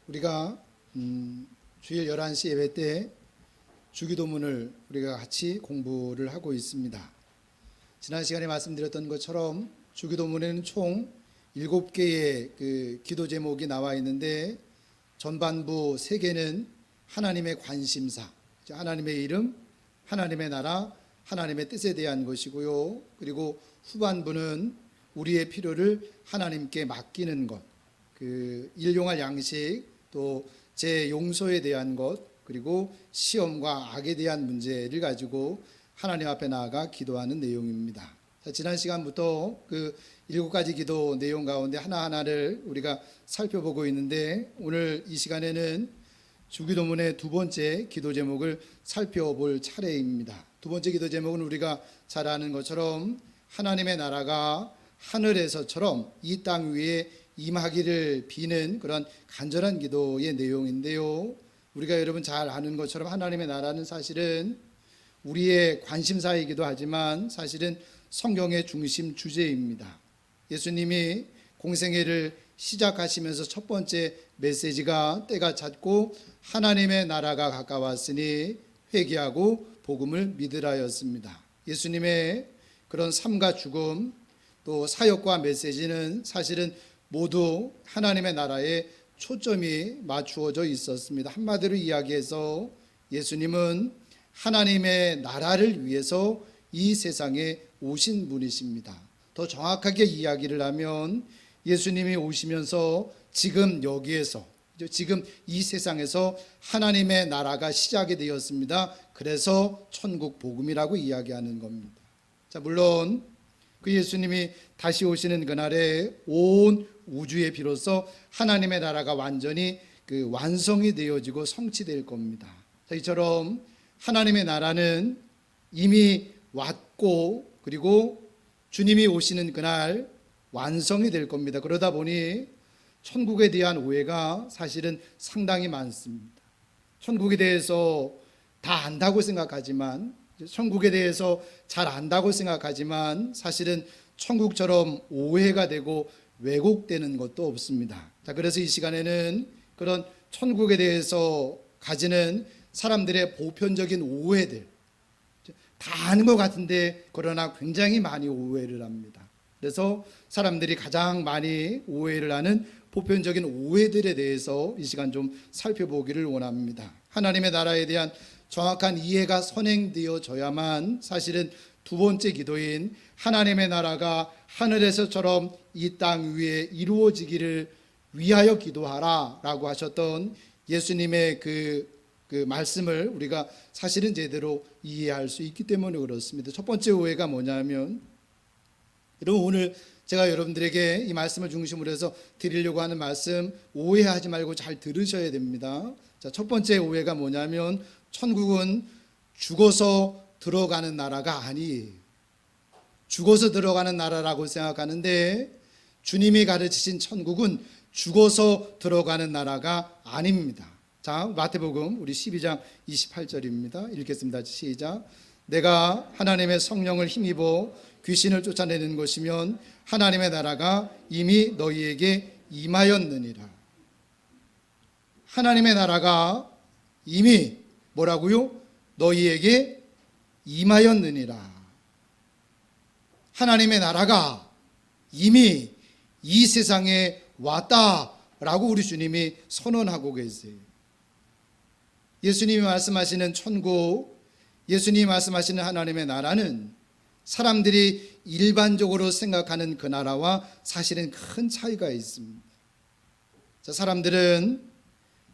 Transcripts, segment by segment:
우리가 주일 11시 예배 때 주기도문을 우리가 같이 공부를 하고 있습니다. 지난 시간에 말씀드렸던 것처럼 주기도문에는 총 7개의 기도 제목이 나와 있는데, 전반부 3개는 하나님의 관심사, 하나님의 이름, 하나님의 나라, 하나님의 뜻에 대한 것이고요. 그리고 후반부는 우리의 필요를 하나님께 맡기는 것, 일용할 양식, 또 제 용서에 대한 것, 그리고 시험과 악에 대한 문제를 가지고 하나님 앞에 나아가 기도하는 내용입니다. 지난 시간부터 7가지 기도 내용 가운데 하나하나를 우리가 살펴보고 있는데, 오늘 이 시간에는 주기도문의 두 번째 기도 제목을 살펴볼 차례입니다. 두 번째 기도 제목은 우리가 잘 아는 것처럼 하나님의 나라가 하늘에서처럼 이 땅 위에 임하기를 비는 그런 간절한 기도의 내용인데요, 우리가 여러분 잘 아는 것처럼 하나님의 나라는 사실은 우리의 관심사이기도 하지만 사실은 성경의 중심 주제입니다. 예수님이 공생애를 시작하시면서 첫 번째 메시지가 때가 찼고 하나님의 나라가 가까웠으니 회개하고 복음을 믿으라였습니다. 예수님의 그런 삶과 죽음, 또 사역과 메시지는 사실은 모두 하나님의 나라에 초점이 맞추어져 있었습니다. 한마디로 이야기해서 예수님은 하나님의 나라를 위해서 이 세상에 오신 분이십니다. 더 정확하게 이야기를 하면 예수님이 오시면서 지금 여기에서, 지금 이 세상에서 하나님의 나라가 시작이 되었습니다. 그래서 천국 복음이라고 이야기하는 겁니다. 물론 그 예수님이 다시 오시는 그날에 온 우주에 비로소 하나님의 나라가 완전히 완성이 되어지고 성취될 겁니다. 이처럼 하나님의 나라는 이미 왔고, 그리고 주님이 오시는 그날 완성이 될 겁니다. 그러다 보니 천국에 대한 오해가 사실은 상당히 많습니다. 천국에 대해서 다 안다고 생각하지만, 천국에 대해서 잘 안다고 생각하지만 사실은 천국처럼 오해가 되고 왜곡되는 것도 없습니다. 그래서 이 시간에는 그런 천국에 대해서 가지는 사람들의 보편적인 오해들, 다 아는 것 같은데 그러나 굉장히 많이 오해를 합니다. 그래서 사람들이 가장 많이 오해를 하는 보편적인 오해들에 대해서 이 시간 좀 살펴보기를 원합니다. 하나님의 나라에 대한 정확한 이해가 선행되어져야만 사실은 두 번째 기도인 하나님의 나라가 하늘에서처럼 이 땅 위에 이루어지기를 위하여 기도하라 라고 하셨던 예수님의 그 말씀을 우리가 사실은 제대로 이해할 수 있기 때문에 그렇습니다. 첫 번째 오해가 뭐냐면, 여러분 오늘 제가 여러분들에게 이 말씀을 중심으로 해서 드리려고 하는 말씀 오해하지 말고 잘 들으셔야 됩니다. 첫 번째 오해가 뭐냐면, 천국은 죽어서 들어가는 나라가 아니에요. 죽어서 들어가는 나라라고 생각하는데, 주님이 가르치신 천국은 죽어서 들어가는 나라가 아닙니다. 마태복음 우리 12장 28절입니다. 읽겠습니다. 시작. 내가 하나님의 성령을 힘입어 귀신을 쫓아내는 것이면 하나님의 나라가 이미 너희에게 임하였느니라. 하나님의 나라가 이미 뭐라고요? 너희에게 임하였느니라. 하나님의 나라가 이미 이 세상에 왔다라고 우리 주님이 선언하고 계세요. 예수님이 말씀하시는 천국, 예수님이 말씀하시는 하나님의 나라는 사람들이 일반적으로 생각하는 그 나라와 사실은 큰 차이가 있습니다. 사람들은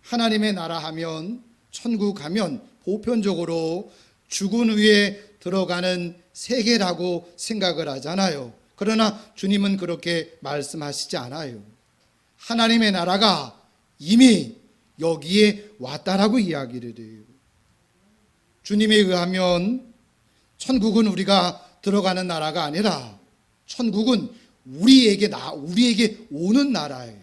하나님의 나라 하면, 천국 하면 보편적으로 죽은 후에 들어가는 세계라고 생각을 하잖아요. 그러나 주님은 그렇게 말씀하시지 않아요. 하나님의 나라가 이미 여기에 왔다라고 이야기를 해요. 주님에 의하면 천국은 우리가 들어가는 나라가 아니라 천국은 우리에게 오는 나라예요.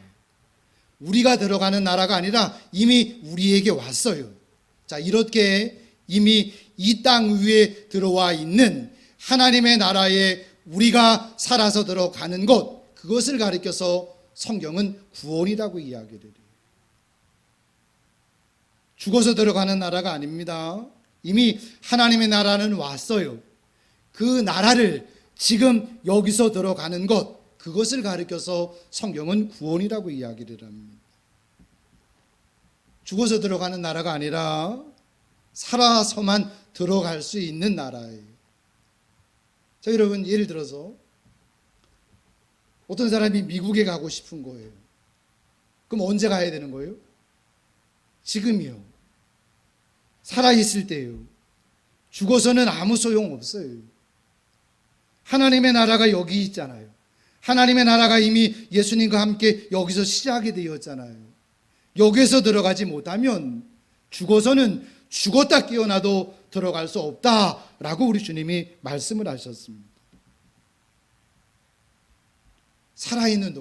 우리가 들어가는 나라가 아니라 이미 우리에게 왔어요. 이렇게 이미 이 땅 위에 들어와 있는 하나님의 나라에 우리가 살아서 들어가는 것, 그것을 가리켜서 성경은 구원이라고 이야기를 해요. 죽어서 들어가는 나라가 아닙니다. 이미 하나님의 나라는 왔어요. 그 나라를 지금 여기서 들어가는 것, 그것을 가리켜서 성경은 구원이라고 이야기를 합니다. 죽어서 들어가는 나라가 아니라 살아서만 들어갈 수 있는 나라예요. 자, 여러분, 예를 들어서 어떤 사람이 미국에 가고 싶은 거예요. 그럼 언제 가야 되는 거예요? 지금이요. 살아있을 때요. 죽어서는 아무 소용 없어요. 하나님의 나라가 여기 있잖아요. 하나님의 나라가 이미 예수님과 함께 여기서 시작이 되었잖아요. 여기에서 들어가지 못하면 죽어서는 죽었다 깨어나도 들어갈 수 없다라고 우리 주님이 말씀을 하셨습니다. 살아있는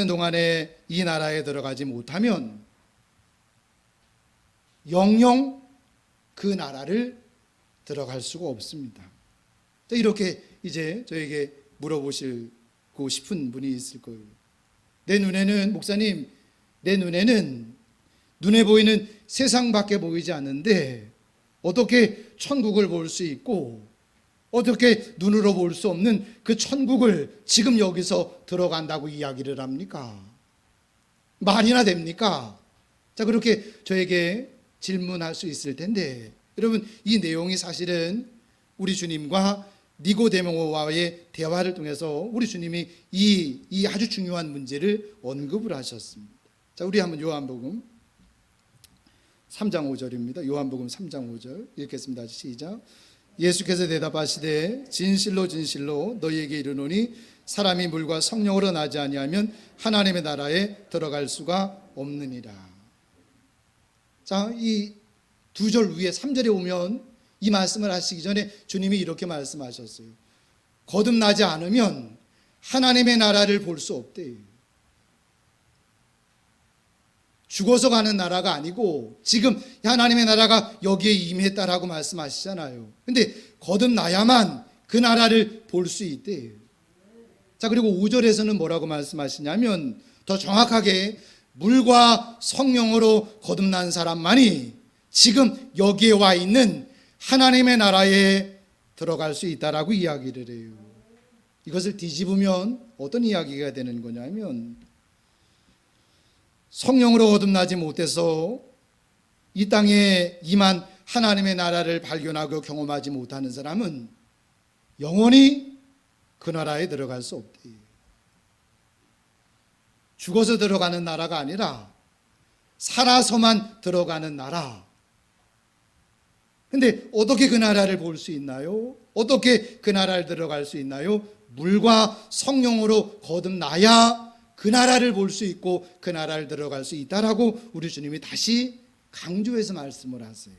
동안에 이 나라에 들어가지 못하면 영영 그 나라를 들어갈 수가 없습니다. 이렇게 이제 저에게 물어보시고 싶은 분이 있을 거예요. 내 눈에는, 목사님, 내 눈에는 눈에 보이는 세상밖에 보이지 않는데 어떻게 천국을 볼 수 있고 어떻게 눈으로 볼 수 없는 그 천국을 지금 여기서 들어간다고 이야기를 합니까? 말이나 됩니까? 자, 그렇게 저에게 질문할 수 있을 텐데, 여러분, 이 내용이 사실은 우리 주님과 니고데모와의 대화를 통해서 우리 주님이 이 아주 중요한 문제를 언급을 하셨습니다. 자, 우리 한번 요한복음 3장 5절입니다. 요한복음 3장 5절 읽겠습니다. 시작. 예수께서 대답하시되 진실로 진실로 너희에게 이르노니 사람이 물과 성령으로 나지 아니하면 하나님의 나라에 들어갈 수가 없느니라. 자, 이 두 절 위에 3절에 오면 이 말씀을 하시기 전에 주님이 이렇게 말씀하셨어요. 거듭나지 않으면 하나님의 나라를 볼 수 없대요. 죽어서 가는 나라가 아니고 지금 하나님의 나라가 여기에 임했다라고 말씀하시잖아요. 근데 거듭나야만 그 나라를 볼 수 있대요. 자, 그리고 5절에서는 뭐라고 말씀하시냐면 더 정확하게 물과 성령으로 거듭난 사람만이 지금 여기에 와 있는 하나님의 나라에 들어갈 수 있다라고 이야기를 해요. 이것을 뒤집으면 어떤 이야기가 되는 거냐면 성령으로 거듭나지 못해서 이 땅에 임한 하나님의 나라를 발견하고 경험하지 못하는 사람은 영원히 그 나라에 들어갈 수 없대요. 죽어서 들어가는 나라가 아니라 살아서만 들어가는 나라. 근데 어떻게 그 나라를 볼 수 있나요? 어떻게 그 나라를 들어갈 수 있나요? 물과 성령으로 거듭나야 그 나라를 볼 수 있고 그 나라를 들어갈 수 있다라고 우리 주님이 다시 강조해서 말씀을 하세요.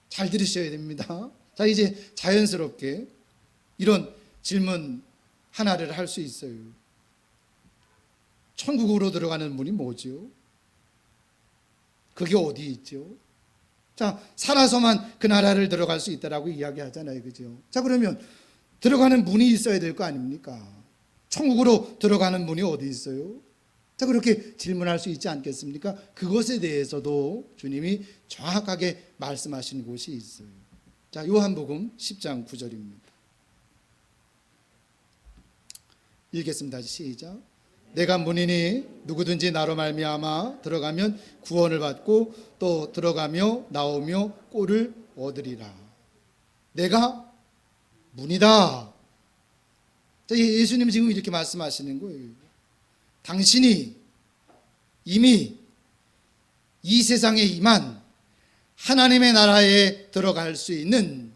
잘 들으셔야 됩니다. 자, 이제 자연스럽게 이런 질문 하나를 할 수 있어요. 천국으로 들어가는 문이 뭐죠? 그게 어디 있죠? 자, 살아서만 그 나라를 들어갈 수 있다라고 이야기하잖아요. 그죠? 자, 그러면 들어가는 문이 있어야 될 거 아닙니까? 천국으로 들어가는 문이 어디 있어요? 자, 그렇게 질문할 수 있지 않겠습니까? 그것에 대해서도 주님이 정확하게 말씀하신 곳이 있어요. 자, 요한복음 10장 9절입니다. 읽겠습니다. 시작. 내가 문이니 누구든지 나로 말미암아 들어가면 구원을 받고 또 들어가며 나오며 꼴을 얻으리라. 내가 문이다. 자, 예수님 지금 이렇게 말씀하시는 거예요. 당신이 이미 이 세상에 임한 하나님의 나라에 들어갈 수 있는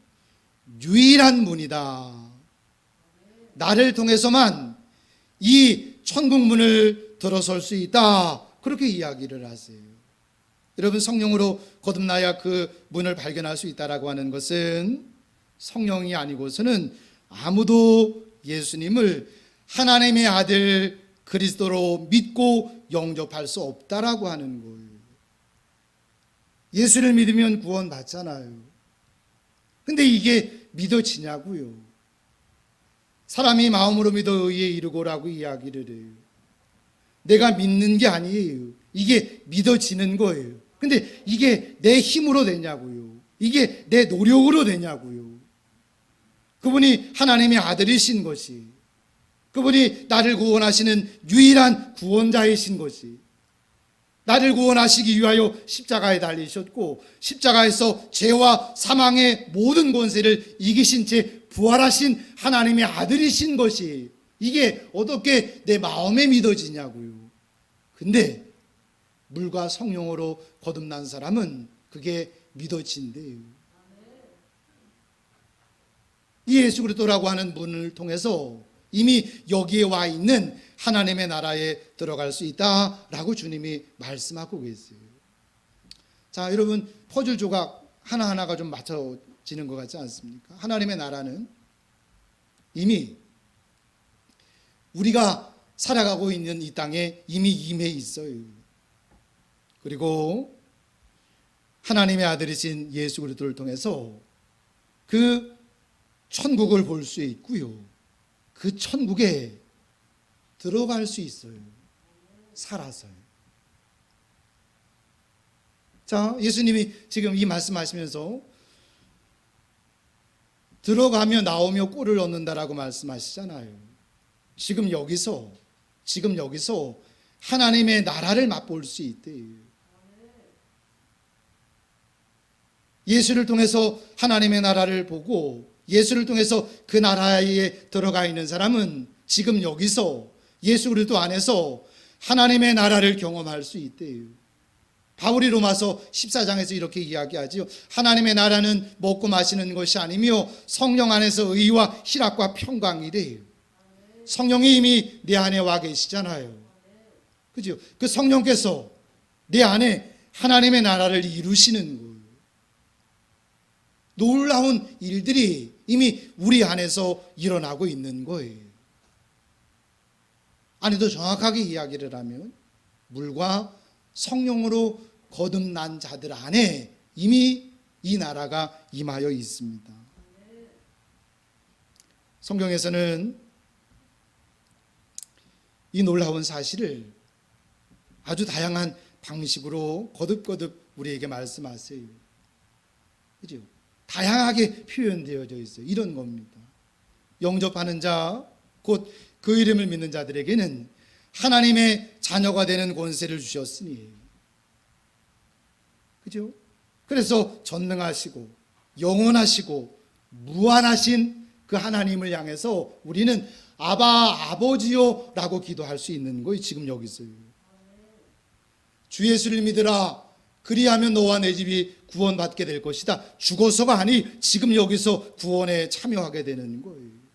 유일한 문이다. 나를 통해서만 이 천국 문을 들어설 수 있다. 그렇게 이야기를 하세요. 여러분, 성령으로 거듭나야 그 문을 발견할 수 있다라고 하는 것은 성령이 아니고서는 아무도 예수님을 하나님의 아들 그리스도로 믿고 영접할 수 없다라고 하는 거예요. 예수를 믿으면 구원 받잖아요. 근데 이게 믿어지냐고요. 사람이 마음으로 믿어 의에 이르고라고 이야기를 해요. 내가 믿는 게 아니에요. 이게 믿어지는 거예요. 근데 이게 내 힘으로 되냐고요. 이게 내 노력으로 되냐고요. 그분이 하나님의 아들이신 것이, 그분이 나를 구원하시는 유일한 구원자이신 것이, 나를 구원하시기 위하여 십자가에 달리셨고 십자가에서 죄와 사망의 모든 권세를 이기신 채 부활하신 하나님의 아들이신 것이, 이게 어떻게 내 마음에 믿어지냐고요. 근데 물과 성령으로 거듭난 사람은 그게 믿어진대요. 이 예수 그리스도라고 하는 분을 통해서 이미 여기에 와 있는 하나님의 나라에 들어갈 수 있다라고 주님이 말씀하고 계세요. 자, 여러분, 퍼즐 조각 하나하나가 좀 맞춰지는 것 같지 않습니까? 하나님의 나라는 이미 우리가 살아가고 있는 이 땅에 이미 임해 있어요. 그리고 하나님의 아들이신 예수 그리스도를 통해서 그 천국을 볼 수 있고요. 그 천국에 들어갈 수 있어요. 살아서요. 자, 예수님이 지금 이 말씀하시면서 들어가며 나오며 꼴을 얻는다라고 말씀하시잖아요. 지금 여기서 하나님의 나라를 맛볼 수 있대요. 예수를 통해서 하나님의 나라를 보고 예수를 통해서 그 나라에 들어가 있는 사람은 지금 여기서 예수 그리스도 안에서 하나님의 나라를 경험할 수 있대요. 바울이 로마서 14장에서 이렇게 이야기하지요. 하나님의 나라는 먹고 마시는 것이 아니며 성령 안에서 의와 희락과 평강이래요. 성령이 이미 내 안에 와 계시잖아요. 그죠? 그 성령께서 내 안에 하나님의 나라를 이루시는 거예요. 놀라운 일들이 이미 우리 안에서 일어나고 있는 거예요. 아니, 더 정확하게 이야기를 하면 물과 성령으로 거듭난 자들 안에 이미 이 나라가 임하여 있습니다. 성경에서는 이 놀라운 사실을 아주 다양한 방식으로 거듭거듭 우리에게 말씀하세요. 그죠? 다양하게 표현되어져 있어요. 이런 겁니다. 영접하는 자, 곧 그 이름을 믿는 자들에게는 하나님의 자녀가 되는 권세를 주셨으니, 그죠? 그래서 전능하시고 영원하시고 무한하신 그 하나님을 향해서 우리는 아바 아버지요 라고 기도할 수 있는 거예요. 지금 여기서요. 주 예수를 믿으라, 그리하면 너와 내 집이 구원받게 될 것이다. 죽어서가 아니 지금 여기서 구원에 참여하게 되는 거예요.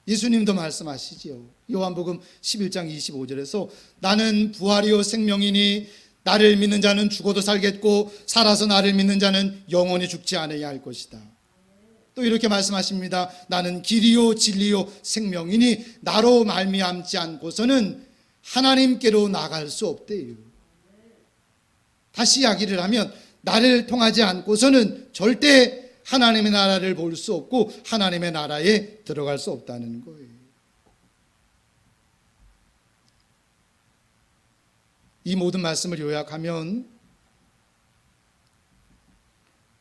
예수님도 말씀하시지요. 요한복음 11장 25절에서 나는 부활이요 생명이니 나를 믿는 자는 죽어도 살겠고 살아서 나를 믿는 자는 영원히 죽지 않아야 할 것이다. 또 이렇게 말씀하십니다. 나는 길이요 진리요 생명이니 나로 말미암지 않고서는 하나님께로 나갈 수 없대요. 다시 이야기를 하면 나를 통하지 않고서는 절대 하나님의 나라를 볼 수 없고 하나님의 나라에 들어갈 수 없다는 거예요. 이 모든 말씀을 요약하면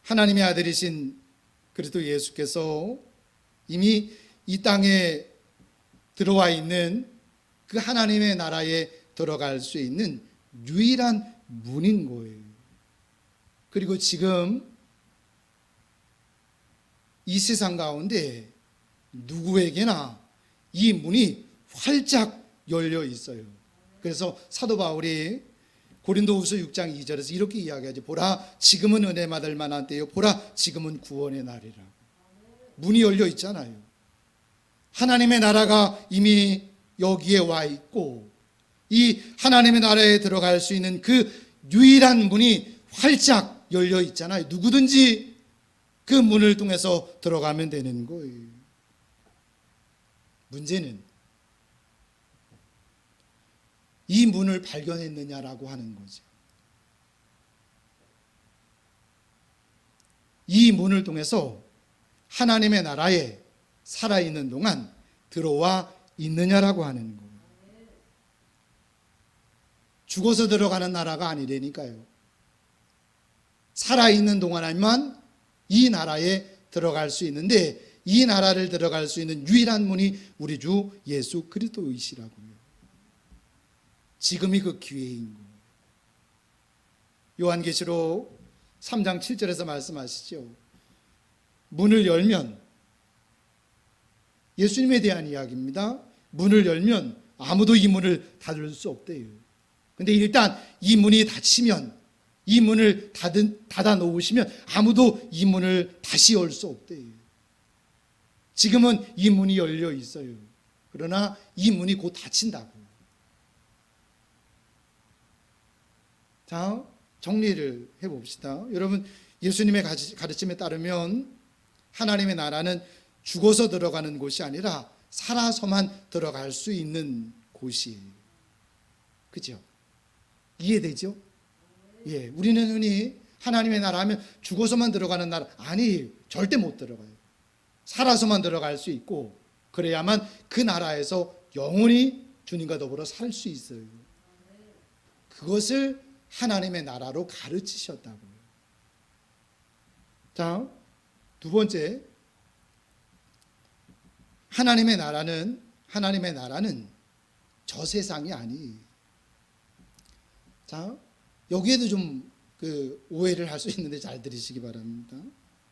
하나님의 아들이신 그리스도 예수께서 이미 이 땅에 들어와 있는 그 하나님의 나라에 들어갈 수 있는 유일한 문인 거예요. 그리고 지금 이 세상 가운데 누구에게나 이 문이 활짝 열려 있어요. 그래서 사도 바울이 고린도후서 6장 2절에서 이렇게 이야기하죠. 보라, 지금은 은혜 받을 만한 때요. 보라, 지금은 구원의 날이라. 문이 열려 있잖아요. 하나님의 나라가 이미 여기에 와 있고 이 하나님의 나라에 들어갈 수 있는 그 유일한 문이 활짝 열려 있잖아요. 누구든지 그 문을 통해서 들어가면 되는 거예요. 문제는 이 문을 발견했느냐라고 하는 거죠. 이 문을 통해서 하나님의 나라에 살아있는 동안 들어와 있느냐라고 하는 거예요. 죽어서 들어가는 나라가 아니라니까요. 살아있는 동안에만 이 나라에 들어갈 수 있는데, 이 나라를 들어갈 수 있는 유일한 문이 우리 주 예수 그리스도이시라고요. 지금이 그 기회인 거예요. 요한계시록 3장 7절에서 말씀하시죠. 문을 열면, 예수님에 대한 이야기입니다. 문을 열면 아무도 이 문을 닫을 수 없대요. 근데 일단 이 문이 닫히면, 이 문을 닫아 놓으시면 아무도 이 문을 다시 열 수 없대요. 지금은 이 문이 열려 있어요. 그러나 이 문이 곧 닫힌다고. 자, 정리를 해봅시다. 여러분, 예수님의 가르침에 따르면 하나님의 나라는 죽어서 들어가는 곳이 아니라 살아서만 들어갈 수 있는 곳이에요. 그죠? 이해되죠? 예, 우리는 흔히 하나님의 나라 하면 죽어서만 들어가는 나라, 아니에요. 절대 못 들어가요. 살아서만 들어갈 수 있고, 그래야만 그 나라에서 영원히 주님과 더불어 살 수 있어요. 그것을 하나님의 나라로 가르치셨다고요. 자, 두 번째, 하나님의 나라는 저 세상이 아니에요. 자, 여기에도 좀 오해를 할 수 있는데 잘 들으시기 바랍니다.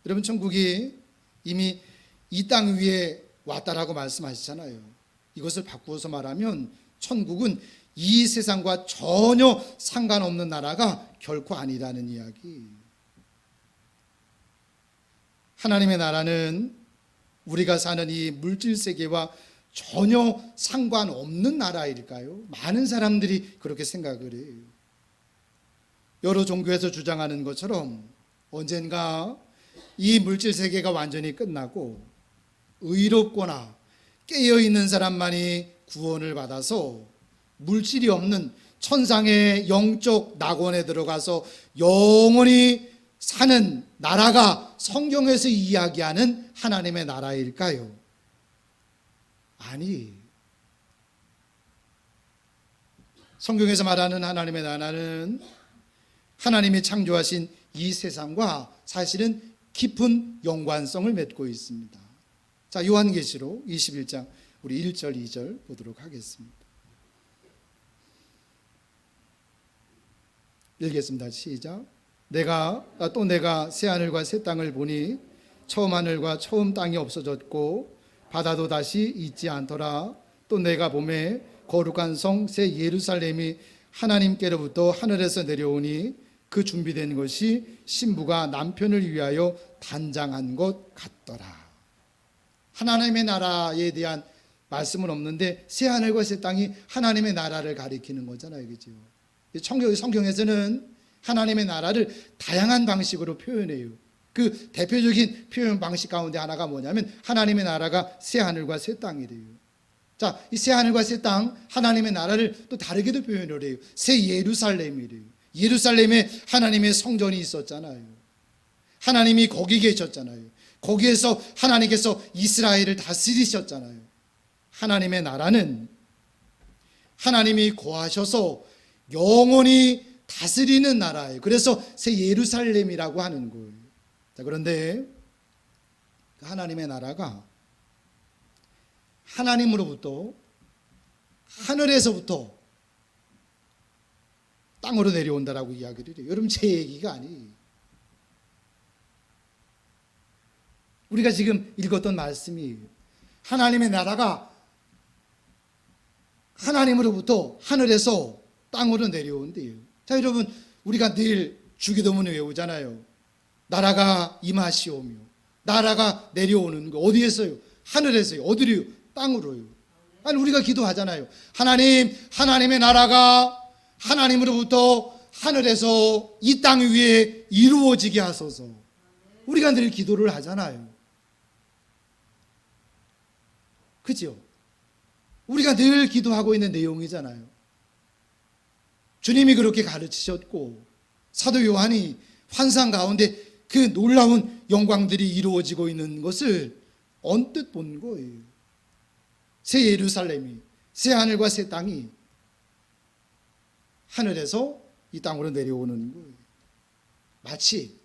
여러분, 천국이 이미 이 땅 위에 왔다라고 말씀하시잖아요. 이것을 바꾸어서 말하면 천국은 이 세상과 전혀 상관없는 나라가 결코 아니라는 이야기. 하나님의 나라는 우리가 사는 이 물질 세계와 전혀 상관없는 나라일까요? 많은 사람들이 그렇게 생각을 해요. 여러 종교에서 주장하는 것처럼 언젠가 이 물질 세계가 완전히 끝나고 의롭거나 깨어있는 사람만이 구원을 받아서 물질이 없는 천상의 영적 낙원에 들어가서 영원히 사는 나라가 성경에서 이야기하는 하나님의 나라일까요? 아니, 성경에서 말하는 하나님의 나라는 하나님이 창조하신 이 세상과 사실은 깊은 연관성을 맺고 있습니다. 자, 요한계시록 21장 우리 1절 2절 보도록 하겠습니다. 읽겠습니다. 시작. 내가 새하늘과 새 땅을 보니 처음 하늘과 처음 땅이 없어졌고 바다도 다시 있지 않더라. 또 내가 보매 거룩한 성 새 예루살렘이 하나님께로부터 하늘에서 내려오니 그 준비된 것이 신부가 남편을 위하여 단장한 것 같더라. 하나님의 나라에 대한 말씀은 없는데 새하늘과 새 땅이 하나님의 나라를 가리키는 거잖아요. 그죠? 성경에서는 하나님의 나라를 다양한 방식으로 표현해요. 그 대표적인 표현 방식 가운데 하나가 뭐냐면 하나님의 나라가 새하늘과 새 땅이래요. 자, 이 새하늘과 새 땅, 하나님의 나라를 또 다르게도 표현을 해요. 새 예루살렘이래요. 예루살렘에 하나님의 성전이 있었잖아요. 하나님이 거기 계셨잖아요. 거기에서 하나님께서 이스라엘을 다스리셨잖아요. 하나님의 나라는 하나님이 거하셔서 영원히 다스리는 나라예요. 그래서 새 예루살렘이라고 하는 거예요. 자, 그런데 하나님의 나라가 하나님으로부터 하늘에서부터 땅으로 내려온다라고 이야기를 해요. 여러분, 제 얘기가 아니에요. 우리가 지금 읽었던 말씀이 하나님의 나라가 하나님으로부터 하늘에서 땅으로 내려온대요. 자, 여러분, 우리가 늘 주기도문을 외우잖아요. 나라가 임하시오며 나라가 내려오는 거 어디에서요? 하늘에서요. 어디로요? 땅으로요. 아니, 우리가 기도하잖아요. 하나님의 나라가 하나님으로부터 하늘에서 이 땅 위에 이루어지게 하소서. 우리가 늘 기도를 하잖아요. 그죠? 우리가 늘 기도하고 있는 내용이잖아요. 주님이 그렇게 가르치셨고 사도 요한이 환상 가운데 그 놀라운 영광들이 이루어지고 있는 것을 언뜻 본 거예요. 새 예루살렘이, 새 하늘과 새 땅이 하늘에서 이 땅으로 내려오는 거예요. 마치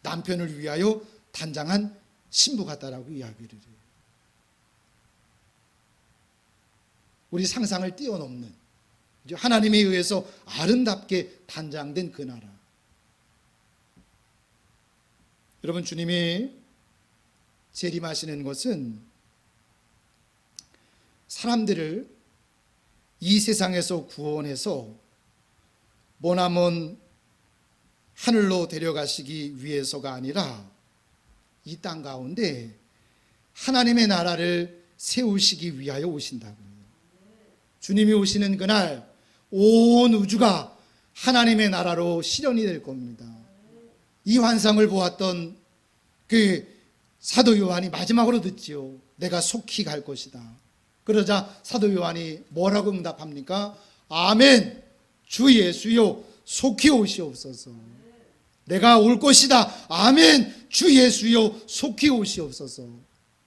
남편을 위하여 단장한 신부 같다라고 이야기를 해요. 우리 상상을 뛰어넘는, 하나님에 의해서 아름답게 단장된 그 나라. 여러분, 주님이 재림하시는 것은 사람들을 이 세상에서 구원해서 머나먼 하늘로 데려가시기 위해서가 아니라 이 땅 가운데 하나님의 나라를 세우시기 위하여 오신다고요. 주님이 오시는 그날 온 우주가 하나님의 나라로 실현이 될 겁니다. 이 환상을 보았던 그 사도 요한이 마지막으로 듣지요. 내가 속히 갈 것이다. 그러자 사도 요한이 뭐라고 응답합니까? 아멘, 주 예수여 속히 오시옵소서. 내가 올 것이다. 아멘, 주 예수여 속히 오시옵소서.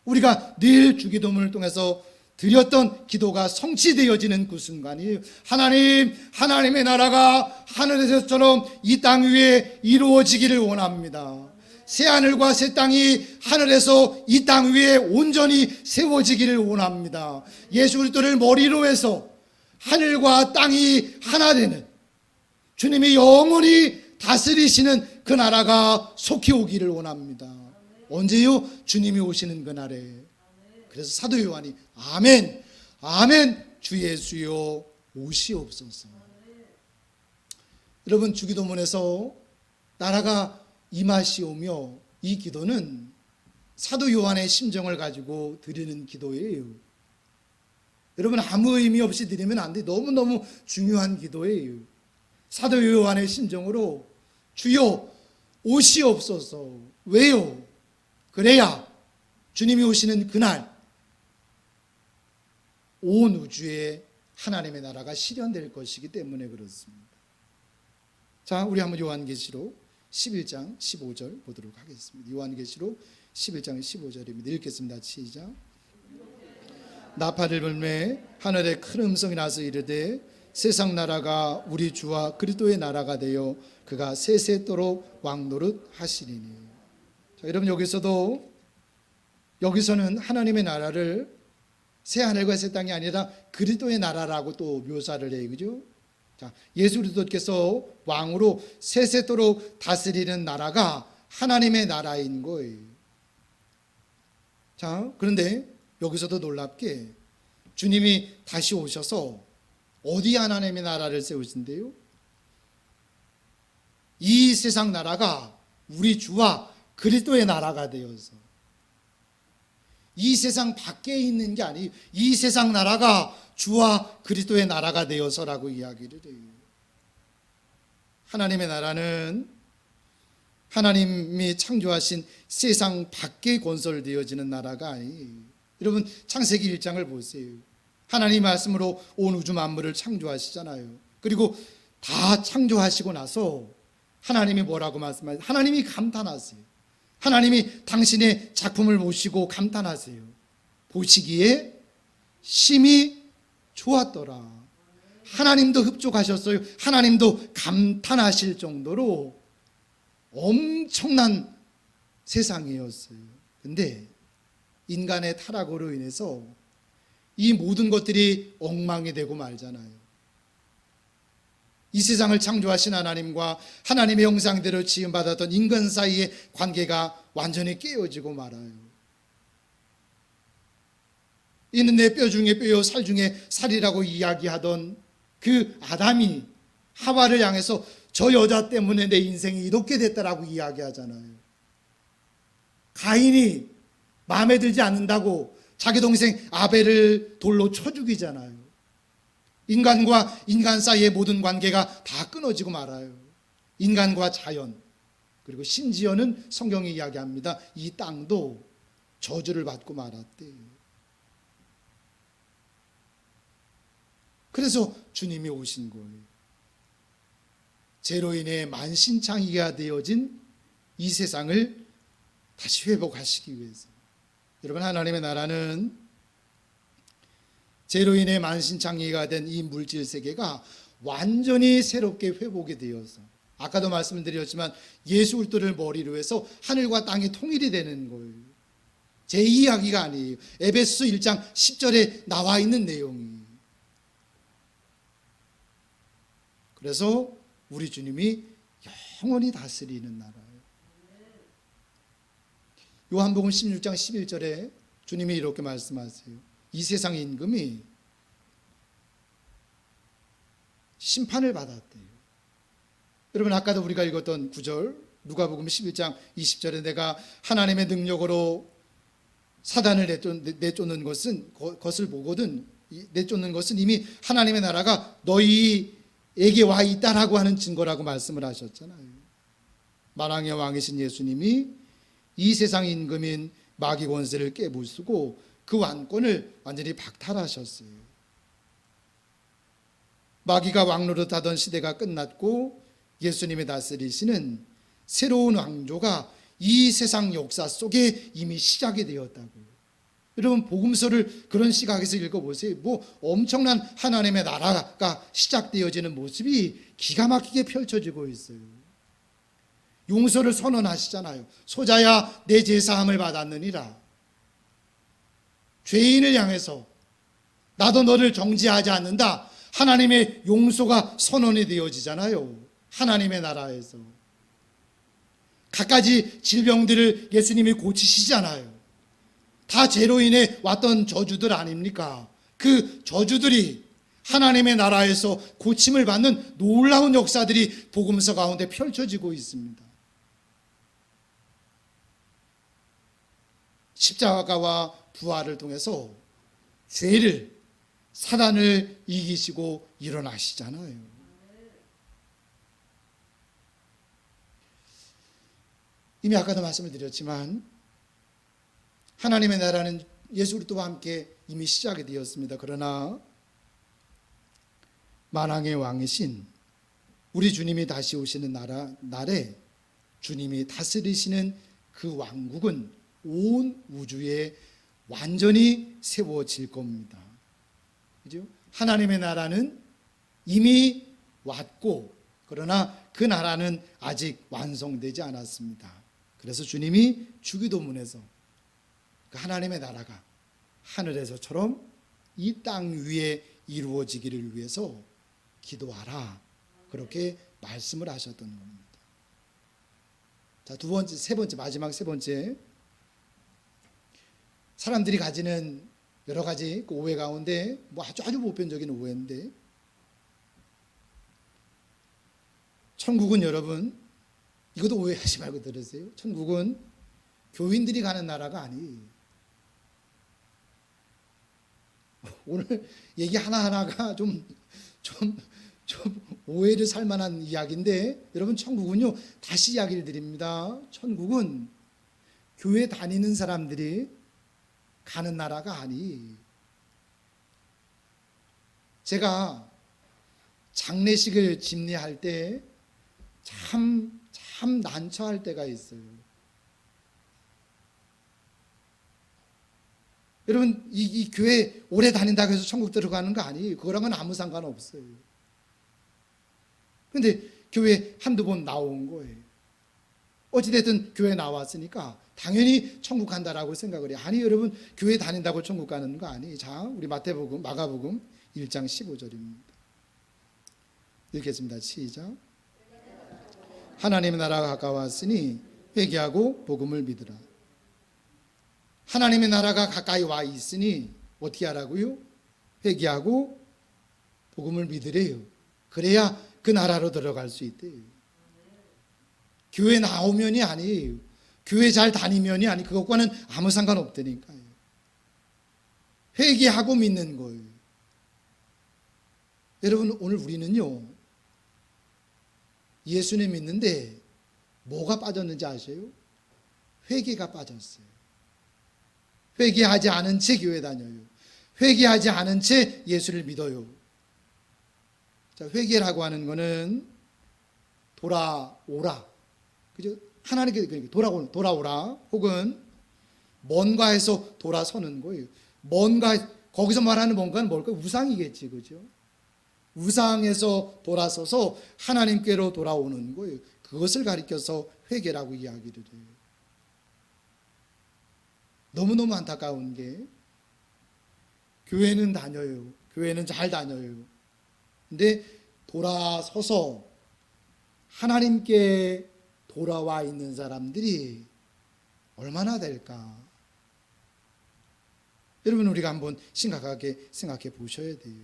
우리가 늘 주기도문을 통해서 드렸던 기도가 성취되어지는 그 순간이 하나님, 하나님의 나라가 하늘에서처럼 이 땅 위에 이루어지기를 원합니다. 새하늘과 새 땅이 하늘에서 이 땅 위에 온전히 세워지기를 원합니다. 예수 그리스도를 머리로 해서 하늘과 땅이 하나 되는, 주님이 영원히 다스리시는 그 나라가 속히 오기를 원합니다. 언제요? 주님이 오시는 그날에. 그래서 사도 요한이 아멘, 아멘, 주 예수여 오시옵소서. 여러분, 주기도문에서 나라가 임하시오며, 이 기도는 사도 요한의 심정을 가지고 드리는 기도예요. 여러분, 아무 의미 없이 드리면 안 돼. 너무너무 중요한 기도예요. 사도 요한의 심정으로 주여 오시옵소서. 왜요? 그래야 주님이 오시는 그날 온 우주에 하나님의 나라가 실현될 것이기 때문에 그렇습니다. 자, 우리 한번 요한계시록 11장 15절 보도록 하겠습니다. 요한계시록 11장 15절입니다. 읽겠습니다. 시작. 나팔을 불매 하늘에 큰 음성이 나서 이르되 세상 나라가 우리 주와 그리스도의 나라가 되어 그가 세세토록 왕노릇 하시리니. 자, 여러분, 여기서는 하나님의 나라를 새 하늘과 새 땅이 아니라 그리스도의 나라라고 또 묘사를 해요. 그죠? 자, 예수 그리스도께서 왕으로 세세토록 다스리는 나라가 하나님의 나라인 거예요. 자, 그런데 여기서도 놀랍게 주님이 다시 오셔서 어디 하나님의 나라를 세우신대요? 이 세상 나라가 우리 주와 그리스도의 나라가 되어서, 이 세상 밖에 있는 게 아니에요. 이 세상 나라가 주와 그리스도의 나라가 되어서라고 이야기를 해요. 하나님의 나라는 하나님이 창조하신 세상 밖에 건설되어지는 나라가 아니에요. 여러분, 창세기 1장을 보세요. 하나님 말씀으로 온 우주 만물을 창조하시잖아요. 그리고 다 창조하시고 나서 하나님이 뭐라고 말씀하세요? 하나님이 감탄하세요. 하나님이 당신의 작품을 보시고 감탄하세요. 보시기에 심히 좋았더라. 하나님도 흡족하셨어요. 하나님도 감탄하실 정도로 엄청난 세상이었어요. 근데 인간의 타락으로 인해서 이 모든 것들이 엉망이 되고 말잖아요. 이 세상을 창조하신 하나님과 하나님의 형상대로 지음받았던 인간 사이의 관계가 완전히 깨어지고 말아요. 이는 내 뼈 중에 뼈요 살 중에 살이라고 이야기하던 그 아담이 하와를 향해서 저 여자 때문에 내 인생이 이렇게 됐다라고 이야기하잖아요. 가인이 마음에 들지 않는다고 자기 동생 아벨을 돌로 쳐 죽이잖아요. 인간과 인간 사이의 모든 관계가 다 끊어지고 말아요. 인간과 자연, 그리고 심지어는 성경이 이야기합니다. 이 땅도 저주를 받고 말았대요. 그래서 주님이 오신 거예요. 죄로 인해 만신창이가 되어진 이 세상을 다시 회복하시기 위해서. 여러분, 하나님의 나라는 죄로 인해 만신창이가 된 이 물질 세계가 완전히 새롭게 회복이 되어서, 아까도 말씀드렸지만 예수 그리스도를 머리로 해서 하늘과 땅이 통일이 되는 거예요. 제 이야기가 아니에요. 에베소서 1장 10절에 나와 있는 내용이. 그래서 우리 주님이 영원히 다스리는 나라예요. 요한복음 16장 11절에 주님이 이렇게 말씀하세요. 이 세상 임금이 심판을 받았대요. 여러분, 아까도 우리가 읽었던 9절, 누가복음 11장 20절에 내가 하나님의 능력으로 사단을 내쫓는 것을 보거든, 내쫓는 것은 이미 하나님의 나라가 너희에게 와 있다라고 하는 증거라고 말씀을 하셨잖아요. 만왕의 왕이신 예수님이 이 세상 임금인 마귀 권세를 깨부수고 그 왕권을 완전히 박탈하셨어요. 마귀가 왕노릇하던 시대가 끝났고 예수님이 다스리시는 새로운 왕조가 이 세상 역사 속에 이미 시작이 되었다고요. 여러분, 복음서를 그런 시각에서 읽어보세요. 엄청난 하나님의 나라가 시작되어지는 모습이 기가 막히게 펼쳐지고 있어요. 용서를 선언하시잖아요. 소자야 내 제사함을 받았느니라. 죄인을 향해서 나도 너를 정죄하지 않는다. 하나님의 용서가 선언이 되어지잖아요. 하나님의 나라에서 갖가지 질병들을 예수님이 고치시잖아요. 다 죄로 인해 왔던 저주들 아닙니까? 그 저주들이 하나님의 나라에서 고침을 받는 놀라운 역사들이 복음서 가운데 펼쳐지고 있습니다. 십자가와 부활을 통해서 죄를, 사단을 이기시고 일어나시잖아요. 이미 아까도 말씀을 드렸지만 하나님의 나라는 예수 그리스도와 함께 이미 시작이 되었습니다. 그러나 만왕의 왕이신 우리 주님이 다시 오시는 날에 주님이 다스리시는 그 왕국은 온 우주에 완전히 세워질 겁니다. 그죠? 하나님의 나라는 이미 왔고, 그러나 그 나라는 아직 완성되지 않았습니다. 그래서 주님이 주기도문에서 그 하나님의 나라가 하늘에서처럼 이 땅 위에 이루어지기를 위해서 기도하라, 그렇게 말씀을 하셨던 겁니다. 자, 마지막 세 번째, 사람들이 가지는 여러 가지 그 오해 가운데 아주 보편적인 오해인데, 천국은 여러분, 이것도 오해하지 말고 들으세요. 천국은 교인들이 가는 나라가 아니에요. 오늘 얘기 하나하나가 좀 오해를 살 만한 이야기인데, 여러분, 천국은요, 다시 이야기를 드립니다. 천국은 교회 다니는 사람들이 가는 나라가 아니에요. 제가 장례식을 집례할 때 참 난처할 때가 있어요. 여러분, 이 교회 오래 다닌다고 해서 천국 들어가는 거 아니에요. 그거랑은 아무 상관없어요. 그런데 교회 한두 번 나온 거예요. 어찌됐든 교회 나왔으니까 당연히 천국 간다라고 생각을 해요. 아니, 여러분, 교회 다닌다고 천국 가는 거 아니에요. 자, 우리 마가복음 1장 15절입니다. 읽겠습니다. 시작. 하나님의 나라가 가까웠으니 회개하고 복음을 믿으라. 하나님의 나라가 가까이 와 있으니 어떻게 하라고요? 회개하고 복음을 믿으래요. 그래야 그 나라로 들어갈 수 있대요. 교회 나오면이 아니에요. 교회 잘 다니면이 아니, 그것과는 아무 상관없다니까요. 회개하고 믿는 거예요. 여러분, 오늘 우리는요, 예수님 믿는데 뭐가 빠졌는지 아세요? 회개가 빠졌어요. 회개하지 않은 채 교회 다녀요. 회개하지 않은 채 예수를 믿어요. 자, 회개라고 하는 거는 돌아오라, 그죠? 하나님께 돌아오라, 혹은 뭔가에서 돌아서는 거예요. 거기서 말하는 뭔가는 뭘까요? 우상이겠지, 그죠? 우상에서 돌아서서 하나님께로 돌아오는 거예요. 그것을 가리켜서 회개라고 이야기를 해요. 너무너무 안타까운 게 교회는 다녀요. 교회는 잘 다녀요. 근데 돌아서서 하나님께 돌아와 있는 사람들이 얼마나 될까? 여러분, 우리가 한번 심각하게 생각해 보셔야 돼요.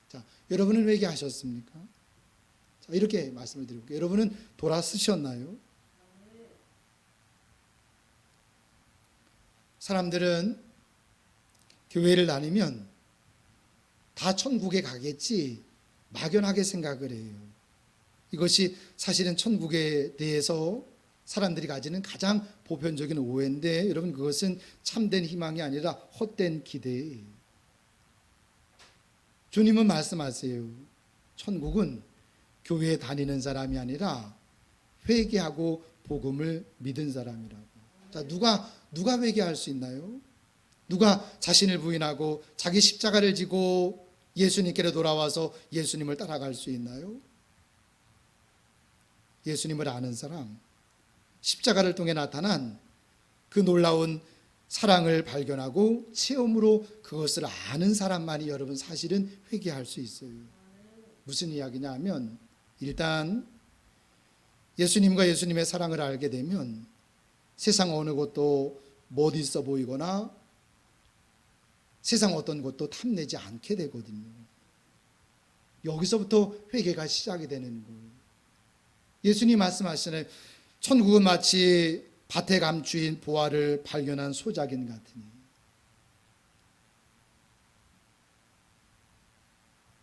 자, 여러분은 회개하셨습니까? 자, 이렇게 말씀을 드릴게요. 여러분은 돌아서셨나요? 사람들은 교회를 다니면 다 천국에 가겠지 막연하게 생각을 해요. 이것이 사실은 천국에 대해서 사람들이 가지는 가장 보편적인 오해인데, 여러분, 그것은 참된 희망이 아니라 헛된 기대예요. 주님은 말씀하세요. 천국은 교회에 다니는 사람이 아니라 회개하고 복음을 믿은 사람이라고. 자, 누가 회개할 수 있나요? 누가 자신을 부인하고 자기 십자가를 지고 예수님께로 돌아와서 예수님을 따라갈 수 있나요? 예수님을 아는 사람, 십자가를 통해 나타난 그 놀라운 사랑을 발견하고 체험으로 그것을 아는 사람만이 여러분 사실은 회개할 수 있어요. 무슨 이야기냐 하면, 일단 예수님과 예수님의 사랑을 알게 되면 세상 어느 것도 못 있어 보이거나 세상 어떤 것도 탐내지 않게 되거든요. 여기서부터 회개가 시작이 되는 거예요. 예수님 말씀하시잖아요. 천국은 마치 밭에 감추인 보화를 발견한 소작인 같으니.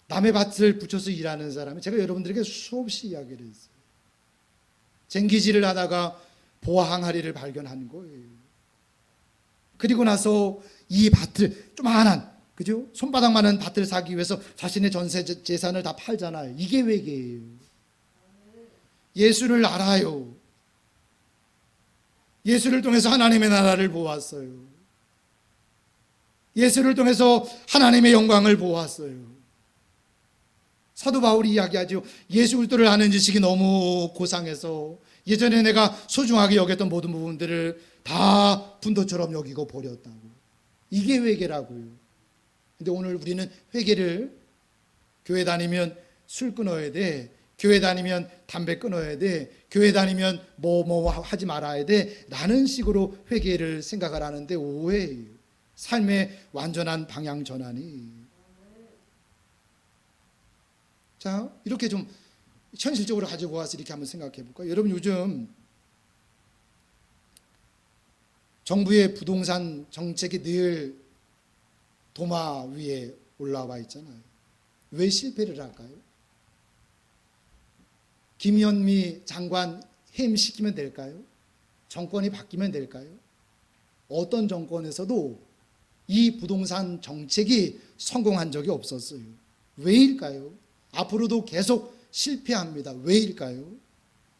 남의 밭을 붙여서 일하는 사람이, 제가 여러분들에게 수없이 이야기를 했어요. 쟁기질을 하다가 보화 항아리를 발견한 거예요. 그리고 나서 이 밭을, 조그만한, 그죠? 손바닥만한 밭을 사기 위해서 자신의 전세 재산을 다 팔잖아요. 이게 회개예요. 예수를 알아요. 예수를 통해서 하나님의 나라를 보았어요. 예수를 통해서 하나님의 영광을 보았어요. 사도 바울이 이야기하죠. 예수 그리스도를 아는 지식이 너무 고상해서 예전에 내가 소중하게 여겼던 모든 부분들을 다 분도처럼 여기고 버렸다고. 이게 회개라고요. 근데 오늘 우리는 회개를, 교회 다니면 술 끊어야 돼, 교회 다니면 담배 끊어야 돼, 교회 다니면 뭐 하지 말아야 돼 라는 식으로 회개를 생각을 하는데 오해예요. 삶의 완전한 방향 전환이. 자, 이렇게 좀 현실적으로 가지고 와서 이렇게 한번 생각해 볼까요? 여러분, 요즘 정부의 부동산 정책이 늘 도마 위에 올라와 있잖아요. 왜 실패를 할까요? 김현미 장관 해임시키면 될까요? 정권이 바뀌면 될까요? 어떤 정권에서도 이 부동산 정책이 성공한 적이 없었어요. 왜일까요? 앞으로도 계속 실패합니다. 왜일까요?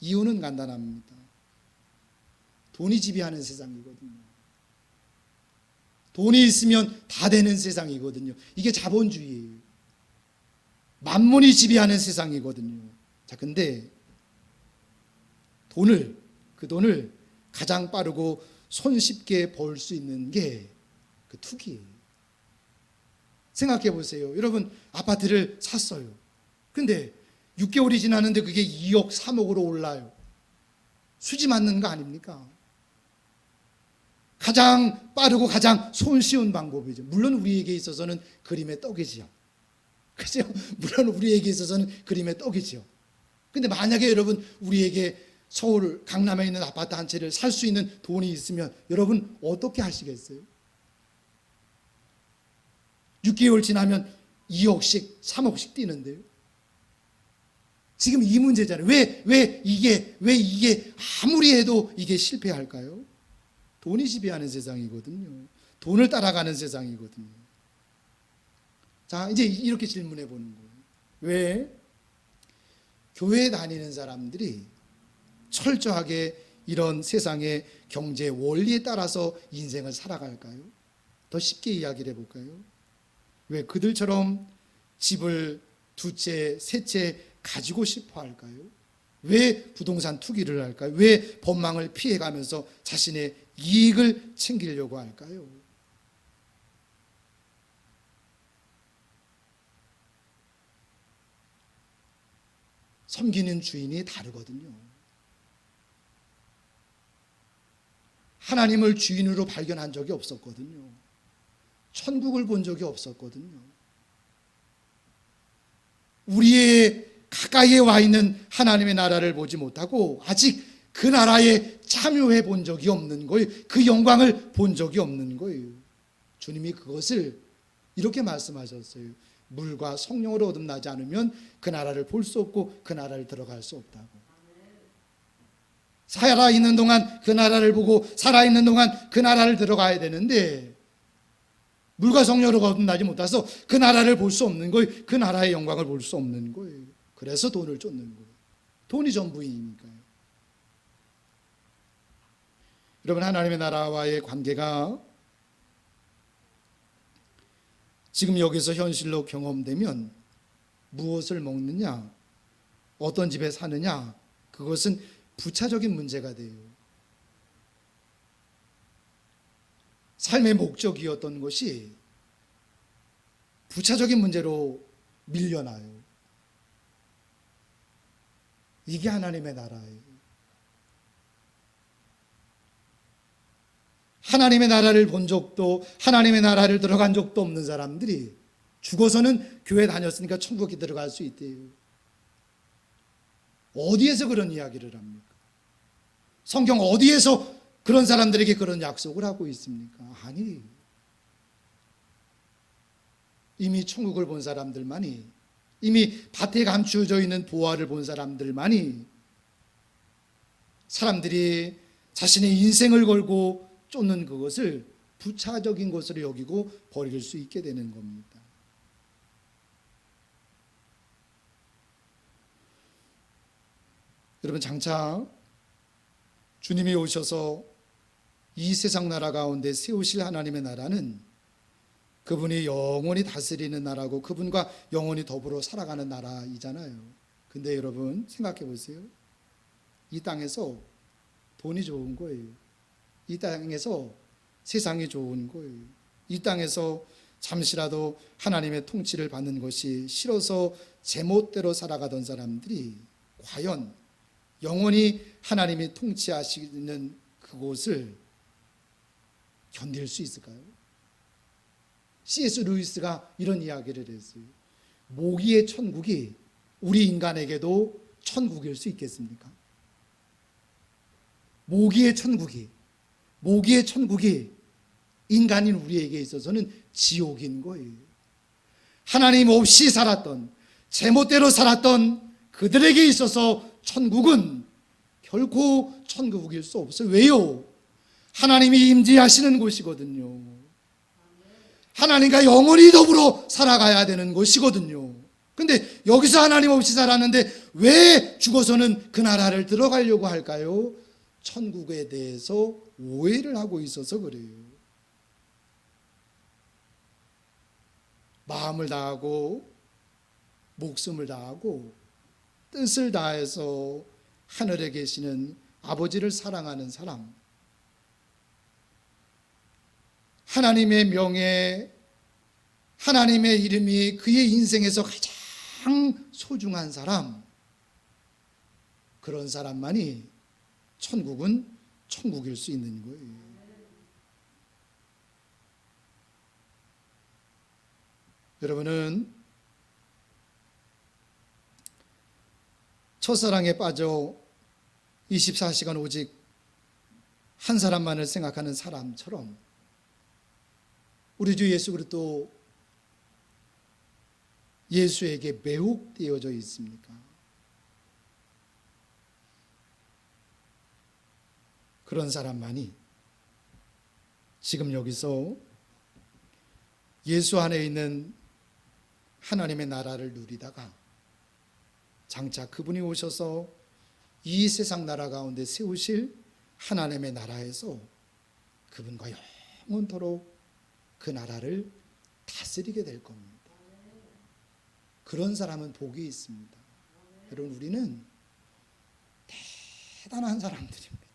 이유는 간단합니다. 돈이 지배하는 세상이거든요. 돈이 있으면 다 되는 세상이거든요. 이게 자본주의예요. 만문이 지배하는 세상이거든요. 자, 근데 그 돈을 가장 빠르고 손쉽게 벌 수 있는 게 그 투기예요. 생각해 보세요. 여러분, 아파트를 샀어요. 근데 6개월이 지났는데 그게 2억, 3억으로 올라요. 수지 맞는 거 아닙니까? 가장 빠르고 가장 손쉬운 방법이죠. 물론 우리에게 있어서는 그림의 떡이지요. 그죠? 물론 우리에게 있어서는 그림의 떡이지요. 근데 만약에 여러분, 우리에게 서울 강남에 있는 아파트 한 채를 살 수 있는 돈이 있으면 여러분 어떻게 하시겠어요? 6개월 지나면 2억씩 3억씩 뛰는데요. 지금 이 문제잖아요. 왜 이게 아무리 해도 이게 실패할까요? 돈이 지배하는 세상이거든요. 돈을 따라가는 세상이거든요. 자, 이제 이렇게 질문해 보는 거예요. 왜 교회 다니는 사람들이 철저하게 이런 세상의 경제 원리에 따라서 인생을 살아갈까요? 더 쉽게 이야기를 해볼까요? 왜 그들처럼 집을 두채, 세채 가지고 싶어 할까요? 왜 부동산 투기를 할까요? 왜 법망을 피해가면서 자신의 이익을 챙기려고 할까요? 섬기는 주인이 다르거든요. 하나님을 주인으로 발견한 적이 없었거든요. 천국을 본 적이 없었거든요. 우리의 가까이에 와 있는 하나님의 나라를 보지 못하고 아직 그 나라에 참여해 본 적이 없는 거예요. 그 영광을 본 적이 없는 거예요. 주님이 그것을 이렇게 말씀하셨어요. 물과 성령으로 거듭나지 않으면 그 나라를 볼 수 없고 그 나라를 들어갈 수 없다고. 살아있는 동안 그 나라를 보고 살아있는 동안 그 나라를 들어가야 되는데 물과 성령으로 거듭나지 못해서 그 나라를 볼 수 없는 거예요. 그 나라의 영광을 볼 수 없는 거예요. 그래서 돈을 쫓는 거예요. 돈이 전부이니까요. 여러분, 하나님의 나라와의 관계가 지금 여기서 현실로 경험되면 무엇을 먹느냐, 어떤 집에 사느냐, 그것은 부차적인 문제가 돼요. 삶의 목적이었던 것이 부차적인 문제로 밀려나요. 이게 하나님의 나라예요. 하나님의 나라를 본 적도, 하나님의 나라를 들어간 적도 없는 사람들이 죽어서는 교회 다녔으니까 천국에 들어갈 수 있대요. 어디에서 그런 이야기를 합니까? 성경 어디에서 그런 사람들에게 그런 약속을 하고 있습니까? 아니, 이미 천국을 본 사람들만이, 이미 밭에 감추어져 있는 보화를 본 사람들만이 사람들이 자신의 인생을 걸고 쫓는 그것을 부차적인 것으로 여기고 버릴 수 있게 되는 겁니다. 여러분, 장차 주님이 오셔서 이 세상 나라 가운데 세우실 하나님의 나라는 그분이 영원히 다스리는 나라고 그분과 영원히 더불어 살아가는 나라이잖아요. 근데 여러분, 생각해 보세요. 이 땅에서 돈이 좋은 거예요. 이 땅에서 세상이 좋은 거예요. 이 땅에서 잠시라도 하나님의 통치를 받는 것이 싫어서 제멋대로 살아가던 사람들이 과연 영원히 하나님이 통치하시는 그곳을 견딜 수 있을까요? C.S. 루이스가 이런 이야기를 했어요. 모기의 천국이 우리 인간에게도 천국일 수 있겠습니까? 모기의 천국이 인간인 우리에게 있어서는 지옥인 거예요. 하나님 없이 살았던, 제멋대로 살았던 그들에게 있어서 천국은 결코 천국일 수 없어요. 왜요? 하나님이 임재하시는 곳이거든요. 하나님과 영원히 더불어 살아가야 되는 곳이거든요. 근데 여기서 하나님 없이 살았는데 왜 죽어서는 그 나라를 들어가려고 할까요? 천국에 대해서 오해를 하고 있어서 그래요. 마음을 다하고 목숨을 다하고 뜻을 다해서 하늘에 계시는 아버지를 사랑하는 사람, 하나님의 명예, 하나님의 이름이 그의 인생에서 가장 소중한 사람, 그런 사람만이 천국은 천국일 수 있는 거예요. 여러분은 첫사랑에 빠져 24시간 오직 한 사람만을 생각하는 사람처럼 우리 주 예수 그리스도 예수에게 매혹되어져 있습니까? 그런 사람만이 지금 여기서 예수 안에 있는 하나님의 나라를 누리다가 장차 그분이 오셔서 이 세상 나라 가운데 세우실 하나님의 나라에서 그분과 영원토록 그 나라를 다스리게 될 겁니다. 그런 사람은 복이 있습니다. 여러분, 우리는 대단한 사람들입니다.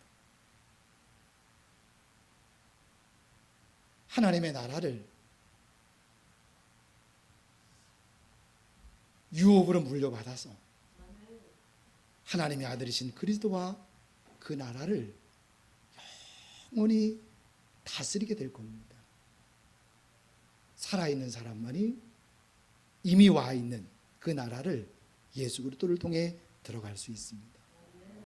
하나님의 나라를 유업으로 물려받아서 하나님의 아들이신 그리스도와 그 나라를 영원히 다스리게 될 겁니다. 살아있는 사람만이 이미 와 있는 그 나라를 예수 그리스도를 통해 들어갈 수 있습니다.